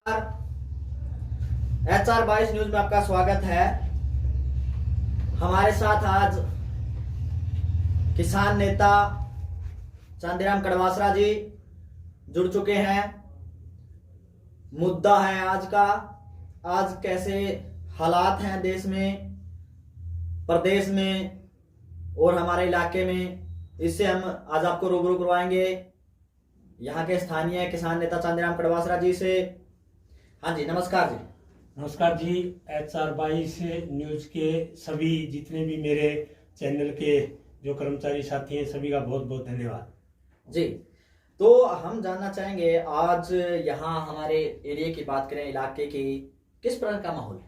HR22 news में आपका स्वागत है। हमारे साथ आज किसान नेता चांदीराम कड़वासरा जी जुड़ चुके हैं। मुद्दा है आज कैसे हालात हैं देश में, प्रदेश में और हमारे इलाके में, इससे हम आज आपको रूबरू करवाएंगे यहाँ के स्थानीय किसान नेता चांदीराम कड़वासरा जी से। हाँ जी, नमस्कार जी। नमस्कार जी। HR22 न्यूज के सभी जितने भी मेरे चैनल के जो कर्मचारी साथी हैं सभी का बहुत बहुत धन्यवाद जी। तो हम जानना चाहेंगे आज यहाँ हमारे एरिया की बात करें, इलाके की, किस प्रकार का माहौल है?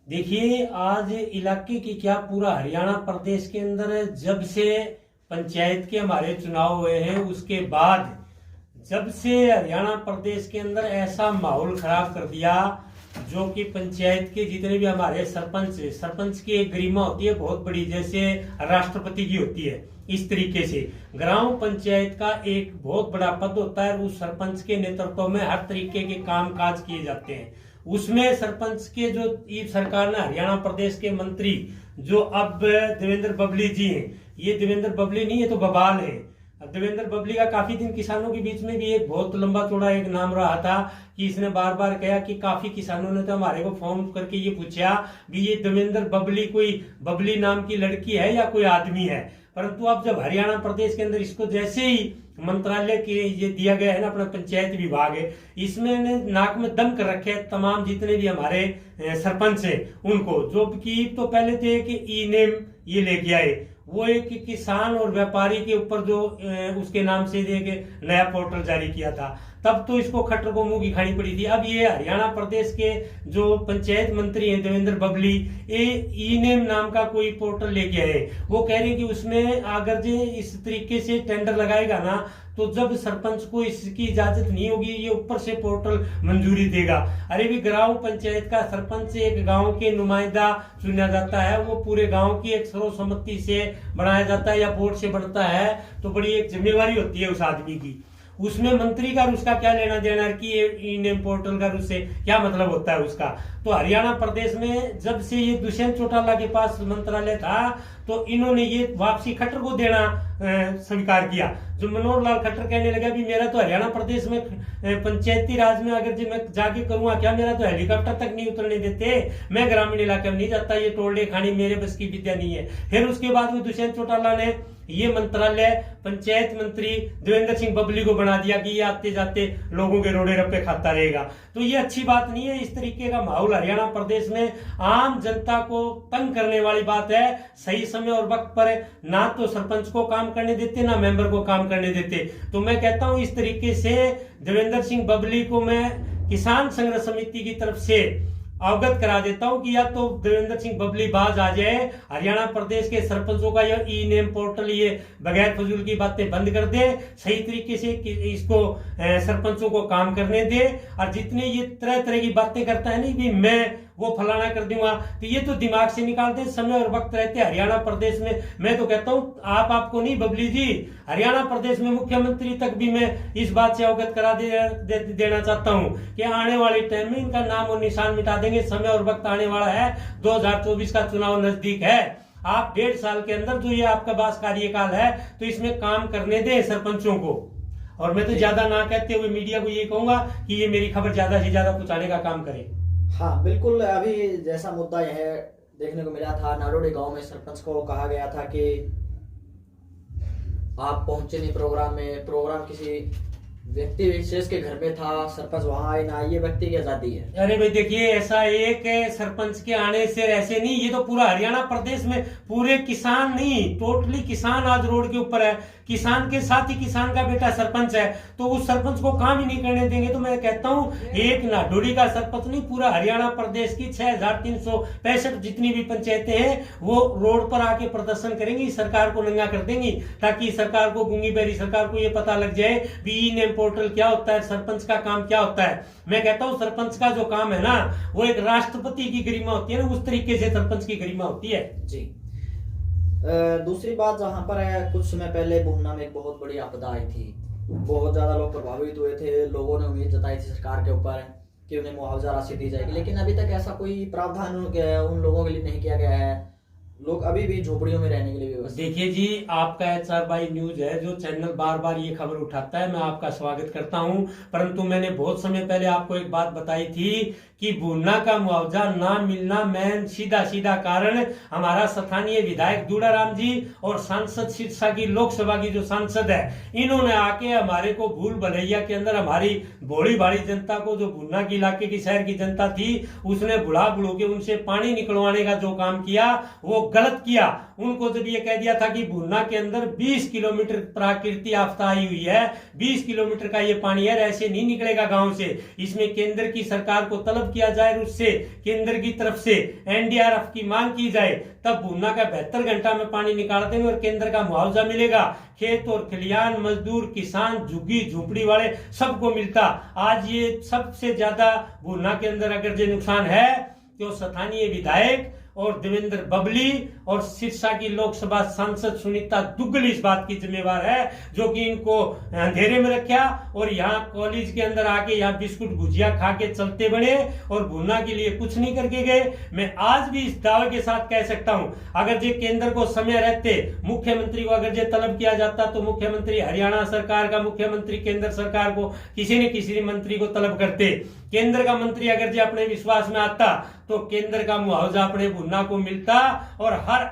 देखिए, आज इलाके की क्या, पूरा हरियाणा प्रदेश के अंदर जब से पंचायत के हमारे चुनाव हुए हैं उसके बाद जब से हरियाणा प्रदेश के अंदर ऐसा माहौल खराब कर दिया, जो कि पंचायत के जितने भी हमारे सरपंच की एक गरिमा होती है बहुत बड़ी, जैसे राष्ट्रपति की होती है, इस तरीके से ग्राम पंचायत का एक बहुत बड़ा पद होता है। उस सरपंच के नेतृत्व में हर तरीके के काम काज किए जाते हैं। उसमें सरपंच के जो सरकार ने हरियाणा प्रदेश के मंत्री जो अब देवेंद्र बबली जी हैं, ये देवेंद्र बबली नहीं, ये तो बबाल है। देवेंद्र बबली का काफी दिन किसानों के बीच में भी एक बहुत लंबा चौड़ा एक नाम रहा था कि इसने बार बार कहा कि काफी किसानों ने तो हमारे को फोन करके ये पूछा कि ये देवेंद्र बबली कोई बबली नाम की लड़की है या कोई आदमी है। परंतु अब जब हरियाणा प्रदेश के अंदर इसको जैसे ही मंत्रालय के ये दिया गया है ना, अपना पंचायत विभाग है, इसमें नाक में दम कर रखे हैं तमाम जितने भी हमारे सरपंच है उनको। जो कि तो पहले थे कि ई नेम ये लेके आए, वो एक किसान और व्यापारी के ऊपर जो उसके नाम से एक नया पोर्टल जारी किया था, तब तो इसको खट्टर को मुंह की खानी पड़ी थी। अब ये हरियाणा प्रदेश के जो पंचायत मंत्री हैं देवेंद्र बबली, ये ई नेम नाम का कोई पोर्टल लेके आए। वो कह रहे हैं कि उसमें अगर जो इस तरीके से टेंडर लगाएगा ना, तो जब सरपंच को इसकी इजाजत नहीं होगी, ये ऊपर से पोर्टल मंजूरी देगा। अरे भी ग्राम पंचायत का सरपंच एक गांव के नुमाइंदा चुना जाता है, वो पूरे गांव की एक सर्वसम्मति से बनाया जाता है या बोर्ड से बनता है, तो बड़ी एक जिम्मेवारी होती है उस आदमी की। उसमें मंत्री का उसका क्या लेना देना है कि ये ई नेम पोर्टल का उससे क्या मतलब होता है उसका। तो हरियाणा प्रदेश में जब से ये दुष्यंत चौटाला के पास मंत्रालय था, तो इन्होंने ये वापसी खट्टर को देना स्वीकार किया। जो मनोहर लाल खट्टर कहने लगा भी मेरा तो हरियाणा प्रदेश में पंचायती राज में अगर जो मैं जाके करूंगा क्या, मेरा तो हेलीकॉप्टर तक नहीं उतरने देते, मैं ग्रामीण इलाके में नहीं जाता, ये टोल्डे खानी मेरे बस की विद्या नहीं है। फिर उसके बाद में दुष्यंत चौटाला ने ये मंत्रालय पंचायत मंत्री देवेंद्र सिंह बबली को बना दिया कि ये आते जाते लोगों के रोड़े रप्पे खाता रहेगा। तो ये अच्छी बात नहीं है। इस तरीके का माहौल हरियाणा प्रदेश में आम जनता को तंग करने वाली बात है। सही समय और वक्त पर ना तो सरपंच को काम करने देते, ना मेंबर को काम करने देते। तो मैं कहता हूं इस तरीके से देवेंद्र सिंह बबली को मैं किसान संघर्ष समिति की तरफ से अवगत करा देता हूं कि या तो देवेंद्र सिंह बबली बाज आ जाए, हरियाणा प्रदेश के सरपंचों का यह ई नेम पोर्टल ये बगैर फजूल की बातें बंद कर दे, सही तरीके से इसको सरपंचों को काम करने दे। और जितने ये तरह तरह की बातें करता है नहीं भी मैं वो फलाना कर दूंगा, तो ये तो दिमाग से निकाल दे। समय और वक्त रहते हरियाणा प्रदेश में मैं तो कहता हूँ आपको नहीं बबली जी, हरियाणा प्रदेश में मुख्यमंत्री तक भी मैं इस बात से अवगत करा देना चाहता हूँ कि आने वाले टाइम में इनका नाम और निशान मिटा देंगे। समय और वक्त आने वाला है, 2024 का चुनाव नजदीक है। आप 1.5 साल के अंदर जो ये आपका पास कार्यकाल है, तो इसमें काम करने दें सरपंचों को। और मैं तो ज्यादा ना कहते हुए मीडिया को ये कहूंगा कि ये मेरी खबर ज्यादा से ज्यादा पहुंचाने का काम करे। हाँ बिल्कुल, अभी जैसा मुद्दा यह देखने को मिला था, नाडोडी गांव में सरपंच को कहा गया था कि आप पहुंचे नहीं प्रोग्राम में, प्रोग्राम किसी व्यक्ति विशेष के घर में था, सरपंच वहां आए ना, ये व्यक्ति की आजादी है। अरे भाई देखिए, ऐसा एक सरपंच के आने से ऐसे नहीं, ये तो पूरा हरियाणा प्रदेश में पूरे किसान नहीं, टोटली किसान आज रोड के ऊपर है। किसान के साथ ही किसान का बेटा सरपंच है, तो उस सरपंच को काम ही नहीं करने देंगे। तो मैं कहता हूँ एक नाडोडी का सरपंच नहीं, पूरा हरियाणा प्रदेश की 6365 जितनी भी पंचायतें हैं वो रोड पर आके प्रदर्शन करेंगी, सरकार को नंगा कर देंगी, ताकि सरकार को, गूंगी बहरी सरकार को ये पता लग जाए भी ई नेम पोर्टल क्या होता है, सरपंच का काम क्या होता है। मैं कहता हूँ सरपंच का जो काम है ना, वो एक राष्ट्रपति की गरिमा होती है ना, उस तरीके से सरपंच की गरिमा होती है जी। दूसरी बात, जहां पर है कुछ समय पहले बुहना में एक बहुत बड़ी आपदा आई थी, बहुत ज्यादा लोग प्रभावित हुए थे, लोगों ने उम्मीद जताई थी सरकार के ऊपर कि उन्हें मुआवजा राशि दी जाएगी, लेकिन अभी तक ऐसा कोई प्रावधान उन लोगों के लिए नहीं किया गया है। लोग अभी भी झोपड़ियों में रहने के लिए व्यवस्था। देखिए जी, आपका HR न्यूज है जो चैनल बार बार ये खबर उठाता है, मैं आपका स्वागत करता हूं। परंतु मैंने बहुत समय पहले आपको एक बात बताई थी कि भुन्ना का मुआवजा ना मिलना में सीधा कारण हमारा स्थानीय विधायक दूड़ाराम जी और सांसद सिरसा की लोकसभा की जो सांसद है, इन्होंने आके हमारे को भूल भलैया के अंदर हमारी भोली भाली जनता को, जो भुन्ना के इलाके की शहर की जनता थी, उसने बुला बुलो के उनसे पानी निकलवाने का जो काम किया वो गलत किया। उनको जब ये कह दिया था कि भुन्ना के अंदर 20 किलोमीटर प्राकृतिक आफत आई हुई है, 20 किलोमीटर का ये पानी है, ऐसे नहीं निकलेगा गांव से, इसमें केंद्र की सरकार को तलब किया जाए, उससे केंद्र की तरफ से NDRF की मांग की जाए, तब भुन्ना का 72 घंटा में पानी निकाल देंगे और केंद्र का मुआवजा मिलेगा। खेत और खलियान मजदूर, किसान, झुग्गी झोपड़ी वाले सबको मिलता। आज ये सबसे ज्यादा भुन्ना के अंदर अगर जो नुकसान है तो स्थानीय विधायक और देवेंद्र बबली और सिरसा की लोकसभा सांसद सुनीता दुग्गल इस बात की जिम्मेवार है, जो कि इनको अंधेरे में रखा और यहाँ कॉलेज के अंदर आके यहाँ बिस्कुट भुजिया खा के चलते बने और भुन्ना के लिए कुछ नहीं करके गए। मैं आज भी इस दावे के साथ कह सकता हूँ, अगर जो केंद्र को समय रहते मुख्यमंत्री को अगर जो तलब किया जाता तो मुख्यमंत्री हरियाणा सरकार का मुख्यमंत्री केंद्र सरकार को किसी न किसी मंत्री को तलब करते। केंद्र का मंत्री अगर जो अपने विश्वास में आता तो केंद्र का मुआवजा अपने भुन्ना को मिलता और हर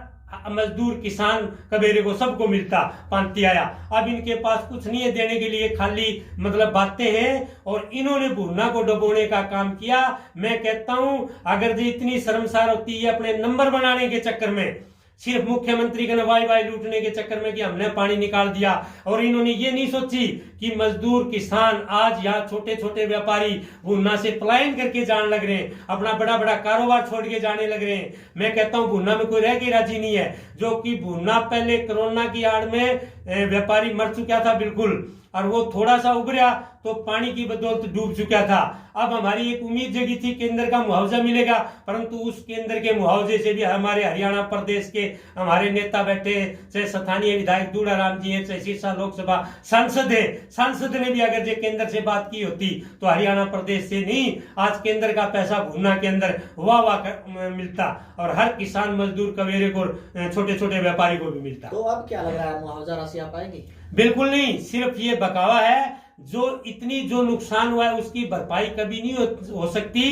मजदूर, किसान, कबेरे को सबको मिलता। पांति आया। अब इनके पास कुछ नहीं है देने के लिए, खाली मतलब बातें हैं और इन्होंने भुन्ना को डुबोने का काम किया। मैं कहता हूं अगर जो इतनी शर्मसार होती है अपने नंबर बनाने के चक्कर में, सिर्फ मुख्यमंत्री का वाई लूटने के चक्कर में कि हमने पानी निकाल दिया, और इन्होंने ये नहीं सोची कि मजदूर, किसान, आज यहाँ छोटे छोटे व्यापारी भुन्ना से पलायन करके जाने लग रहे हैं, अपना बड़ा बड़ा कारोबार छोड़ के जाने लग रहे हैं। मैं कहता हूँ भुन्ना में कोई रह के राजी नहीं है, जो कि भुन्ना पहले कोरोना की आड़ में व्यापारी मर चुका था बिल्कुल, और वो थोड़ा सा उभरा तो पानी की बदौलत डूब चुका था। अब हमारी एक उम्मीद जगी थी केंद्र का मुआवजा मिलेगा, परंतु उस केंद्र के मुआवजे से भी हमारे हरियाणा प्रदेश के हमारे नेता बैठे, चाहे स्थानीय विधायक दूड़ाराम जी है, चाहे सिरसा लोकसभा सांसद है, सांसद ने भी अगर जो केंद्र से बात की होती तो हरियाणा प्रदेश से नहीं, आज केंद्र का पैसा भुन्ना के अंदर वाह मिलता और हर किसान, मजदूर, कबेरे को, छोटे छोटे व्यापारी को भी मिलता। तो अब क्या लग रहा है, मुआवजा राशि आ पाएगी? बिल्कुल नहीं, सिर्फ ये बकावा है। जो इतनी जो नुकसान हुआ है उसकी भरपाई कभी नहीं हो सकती।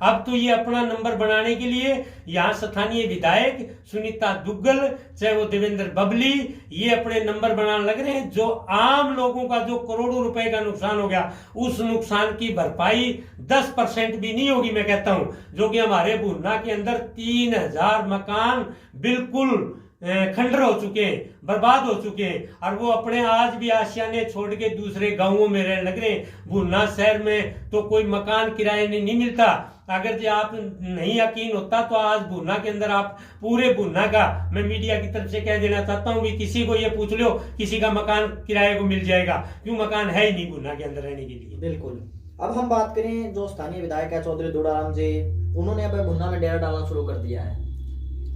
अब तो ये अपना नंबर बनाने के लिए यहाँ स्थानीय विधायक सुनीता दुग्गल, चाहे वो देवेंद्र बबली, ये अपने नंबर बनाने लग रहे हैं। जो आम लोगों का जो करोड़ों रुपए का नुकसान हो गया, उस नुकसान की भरपाई 10% भी नहीं होगी। मैं कहता हूं, जो कि हमारे भुन्ना के अंदर 3000 मकान बिल्कुल खंडर हो चुके हैं, बर्बाद हो चुके हैं, और वो अपने आज भी आशियाने छोड़ के दूसरे गांवों में रहने लग रहे हैं। भुन्ना शहर में तो कोई मकान किराए नहीं मिलता। अगर जो आप नहीं यकीन होता तो आज भुन्ना के अंदर आप पूरे भुन्ना का, मैं मीडिया की तरफ से कह देना चाहता हूँ कि किसी को ये पूछ लो, किसी का मकान किराए को मिल जाएगा, क्यों मकान है ही नहीं भुन्ना के अंदर रहने के लिए। बिल्कुल। अब हम बात करें जो स्थानीय विधायक है चौधरी दूड़ाराम जी, उन्होंने अब भुन्ना में डेरा डालना शुरू कर दिया है।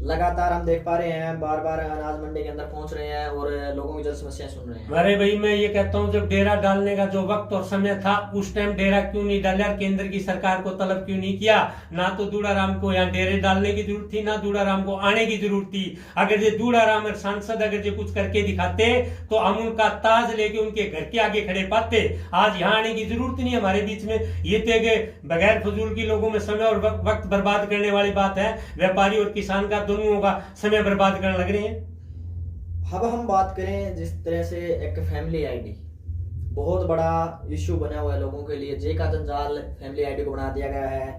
लगातार हम देख पा रहे हैं, बार बार अनाज मंडी के अंदर पहुंच रहे हैं और लोगों की जो समस्याएं सुन रहे हैं। अरे भाई, मैं ये कहता हूँ जब डेरा डालने का जो वक्त और समय था, उस टाइम डेरा क्यों नहीं डाला? केंद्र की सरकार को तलब क्यों नहीं किया? ना तो दूड़ाराम को यहाँ डेरे डालने की जरूरत थी, ना दूड़ाराम को आने की जरूरत थी। अगर ये दूड़ाराम और सांसद अगर ये कुछ करके दिखाते तो हम उनका ताज लेके उनके घर के आगे खड़े पाते। आज यहाँ आने की जरूरत नहीं हमारे बीच में। ये तो बगैर फजूल की लोगों में समय और वक्त बर्बाद करने वाली बात है। व्यापारी और किसान का दोनों का समय बर्बाद करने लग रहे हैं। अब हम बात करें जिस तरह से एक फैमिली आईडी बहुत बड़ा इश्यू बना हुआ है लोगों के लिए, जे का जंजाल फैमिली आईडी को बना दिया गया है,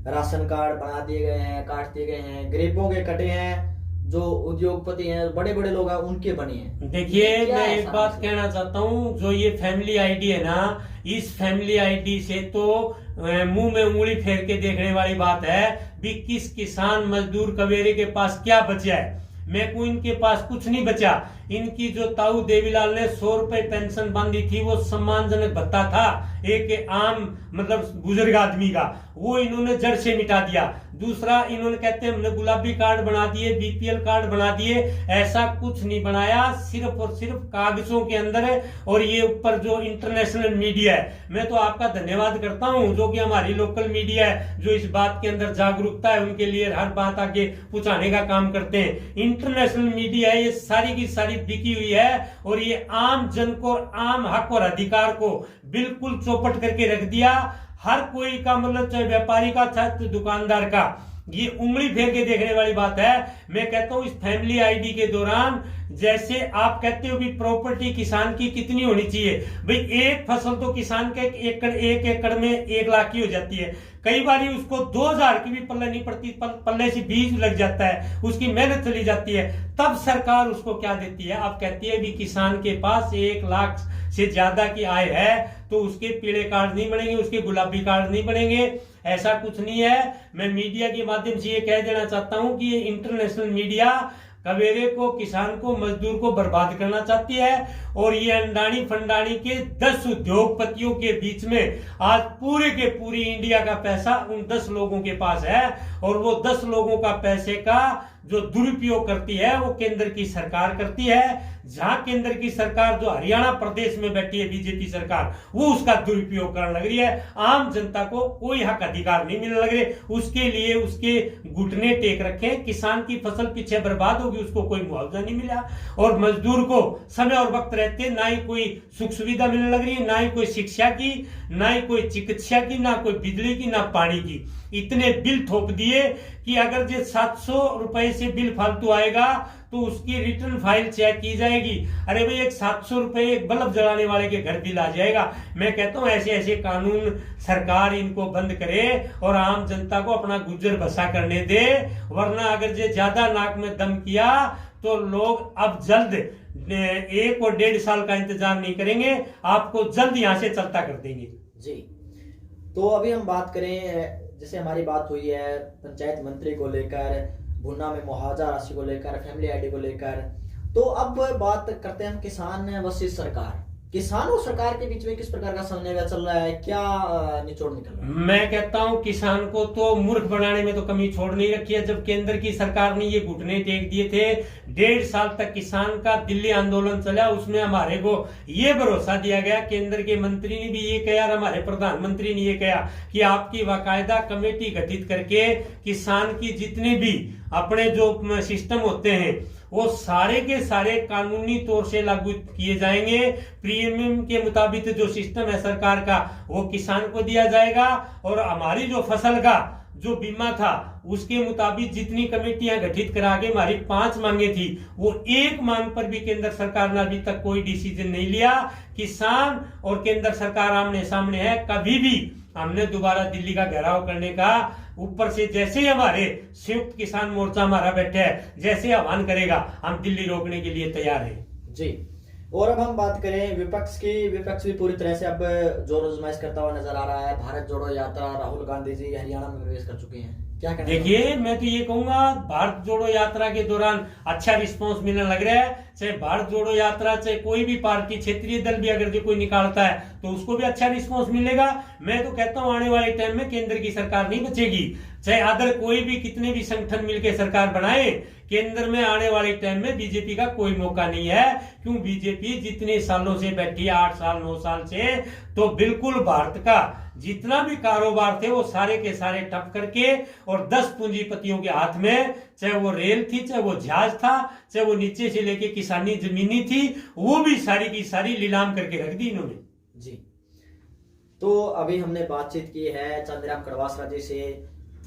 राशन कार्ड बना दिए गए हैं, काट दिए गए हैं, गरीबों के कटे हैं, जो उद्योगपति हैं, बड़े बड़े लोग हैं, उनके बने हैं। देखिए, मैं एक बात कहना चाहता हूँ, जो ये फैमिली आईडी है ना, इस फैमिली आईडी से तो मुंह में उंगली फेर के देखने वाली बात है भी किस किसान, मजदूर, कबेरे के पास क्या बचा है। मैं को इनके पास कुछ नहीं बचा। इनकी जो ताऊ देवीलाल ने 100 रुपए पेंशन बांधी थी, वो सम्मानजनक भत्ता था एक आम मतलब बुजुर्ग आदमी का, वो इन्होंने जड़ से मिटा दिया। दूसरा, इन्होंने कहते हैं हमने गुलाबी कार्ड बना दिए, बीपीएल कार्ड बना दिए, ऐसा कुछ नहीं बनाया, सिर्फ और सिर्फ कागजों के अंदर है। और ये ऊपर जो इंटरनेशनल मीडिया है, मैं तो आपका धन्यवाद करता हूं, जो कि हमारी लोकल मीडिया है, जो इस बात के अंदर जागरूकता है उनके लिए हर बात आगे पहुंचाने का काम करते हैं। इंटरनेशनल मीडिया है, ये सारी की सारी बिकी हुई है और ये आम जन को, आम हक और अधिकार को बिल्कुल चौपट करके रख दिया। हर कोई का मतलब, चाहे व्यापारी का चाहे दुकानदार का, ये उंगली फेर के देखने वाली बात है। मैं कहता हूं इस फैमिली आईडी के दौरान, जैसे आप कहते हो कि प्रॉपर्टी किसान की कितनी होनी चाहिए, भाई एक फसल तो किसान के एक एकड़ में 1 लाख की हो जाती है, कई बार उसको 2000 की भी पल्ले नहीं पड़ती, पल्ले से बीज लग जाता है, उसकी मेहनत चली जाती है, तब सरकार उसको क्या देती है, अब कहती है भी किसान के पास 1 लाख से ज्यादा की आय है तो उसके पीले कार्ड नहीं बनेंगे, उसके गुलाबी कार्ड नहीं बनेंगे। ऐसा कुछ नहीं है। मैं मीडिया के माध्यम से ये कह देना चाहता हूं कि ये इंटरनेशनल मीडिया कवेरे को, किसान को, मजदूर को बर्बाद करना चाहती है। और ये अंडानी फंडानी के 10 उद्योगपतियों के बीच में आज पूरे के पूरी इंडिया का पैसा उन 10 लोगों के पास है, और वो 10 लोगों का पैसे का जो दुरुपयोग करती है वो केंद्र की सरकार करती है। जहां केंद्र की सरकार, जो हरियाणा प्रदेश में बैठी है बीजेपी सरकार, वो उसका दुरुपयोग करने लग रही है। आम जनता को कोई हक अधिकार नहीं मिलने लग रहे, उसके लिए उसके घुटने टेक रखे। किसान की फसल पीछे बर्बाद होगी, उसको कोई मुआवजा नहीं मिला, और मजदूर को समय और वक्त रहते ना ही कोई सुख सुविधा मिलने लग रही है, ना ही कोई शिक्षा की, ना ही कोई चिकित्सा की, ना कोई बिजली की, ना पानी की। इतने बिल थोप दिए कि अगर जो 700 रुपए से बिल फालतू आएगा तो उसकी रिटर्न फाइल चेक की जाएगी। अरे भाई, एक 700 रुपए एक बल्ब जलाने वाले के घर बिल आ जाएगा। मैं कहता हूं ऐसे ऐसे कानून सरकार इनको बंद करे और आम जनता को अपना गुजर बसा करने दे, वरना अगर जो ज्यादा नाक में दम किया तो लोग अब जल्द 1 और 1.5 साल का इंतजार नहीं करेंगे, आपको जल्द यहां से चलता कर देंगे। जी, तो अभी हम बात करें, जैसे हमारी बात हुई है पंचायत मंत्री को लेकर, भुन्ना में मुआवजा राशि को लेकर, फैमिली आईडी को लेकर, तो अब बात करते हैं हम किसान वर्सेस सरकार। किसान और सरकार के बीच में किस प्रकार का समन्वय चल रहा है, क्या निचोड़ निकल रहा है? मैं कहता हूं किसान को तो मूर्ख बनाने में तो कमी छोड़ नहीं रखी है। जब केंद्र की सरकार ने ये घुटने टेक दिए थे, 1.5 साल तक किसान का दिल्ली आंदोलन चला, उसमें हमारे को ये भरोसा दिया गया, केंद्र के मंत्री ने भी ये कहा, हमारे प्रधानमंत्री ने ये कहा कि आपकी बाकायदा कमेटी गठित करके किसान की जितने भी अपने जो सिस्टम होते हैं वो सारे के सारे कानूनी तौर से लागू किए जाएंगे। प्रीमियम के मुताबिक जो सिस्टम है सरकार का वो किसान को दिया जाएगा, और हमारी जो फसल का जो बीमा था उसके मुताबिक जितनी कमेटियां गठित करा के हमारी 5 मांगे थी, वो एक मांग पर भी केंद्र सरकार ने अभी तक कोई डिसीजन नहीं लिया। किसान और केंद्र सरकार आमने सामने है, कभी भी हमने दोबारा दिल्ली का घेराव करने का, ऊपर से जैसे ही हमारे संयुक्त किसान मोर्चा हमारा बैठे है, जैसे आह्वान करेगा हम दिल्ली रोकने के लिए तैयार हैं। जी, और अब हम बात करें विपक्ष की। विपक्ष भी पूरी तरह से अब जोर आजमाइश करता हुआ नजर आ रहा है। भारत जोड़ो यात्रा, राहुल गांधी जी हरियाणा में प्रवेश कर चुके हैं, क्या कहना? देखिए, मैं तो ये कहूंगा भारत जोड़ो यात्रा के दौरान अच्छा रिस्पांस मिलने लग रहा है। चाहे भारत जोड़ो यात्रा, चाहे कोई भी पार्टी, क्षेत्रीय दल भी अगर जो कोई निकालता है तो उसको भी अच्छा रिस्पांस मिलेगा। मैं तो कहता हूं आने वाले टाइम में केंद्र की सरकार नहीं बचेगी, चाहे अदर कोई भी कितने भी संगठन मिलकर सरकार बनाए, केंद्र में आने वाले टाइम में बीजेपी का कोई मौका नहीं है। क्यों? बीजेपी जितने सालों से बैठी है, 8 साल 9 साल से, तो बिल्कुल भारत का जितना भी कारोबार थे वो सारे के सारे ठप करके, और 10 पूंजीपतियों के हाथ में, चाहे वो रेल थी, चाहे वो जहाज था, चाहे वो नीचे से लेके किसानी जमीनी थी, वो भी सारी की सारी नीलाम करके रख दी इन्होंने। जी, तो अभी हमने बातचीत की है चंद्रराम कड़वासरा जी से,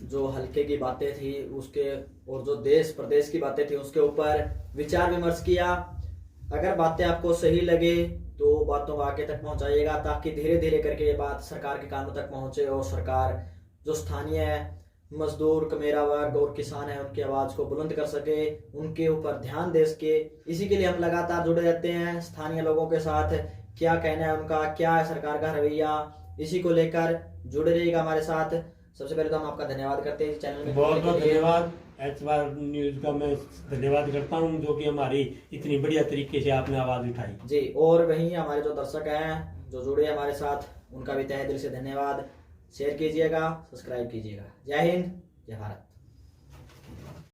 जो हल्के की बातें थी उसके, और जो देश प्रदेश की बातें थी उसके ऊपर विचार विमर्श किया। अगर बातें आपको सही लगे तो बातों को आगे तक पहुंचाइएगा, ताकि धीरे धीरे करके ये बात सरकार के कानों तक पहुंचे, और सरकार जो स्थानीय मजदूर, कमेरा वर्ग और किसान है उनकी आवाज को बुलंद कर सके, उनके ऊपर ध्यान दे सके। इसी के लिए हम लगातार जुड़े रहते हैं स्थानीय लोगों के साथ, क्या कहना है उनका, क्या है सरकार का रवैया, इसी को लेकर जुड़े रहिएगा हमारे साथ। सबसे पहले तो हम आपका धन्यवाद करते हैं चैनल में। बहुत बहुत धन्यवाद। एच बार न्यूज का मैं धन्यवाद करता हूँ, जो कि हमारी इतनी बढ़िया तरीके से आपने आवाज उठाई। जी, और वहीं हमारे जो दर्शक हैं जो जुड़े हमारे साथ, उनका भी तहे दिल से धन्यवाद। शेयर कीजिएगा, सब्सक्राइब कीजिएगा। जय हिंद, जय भारत।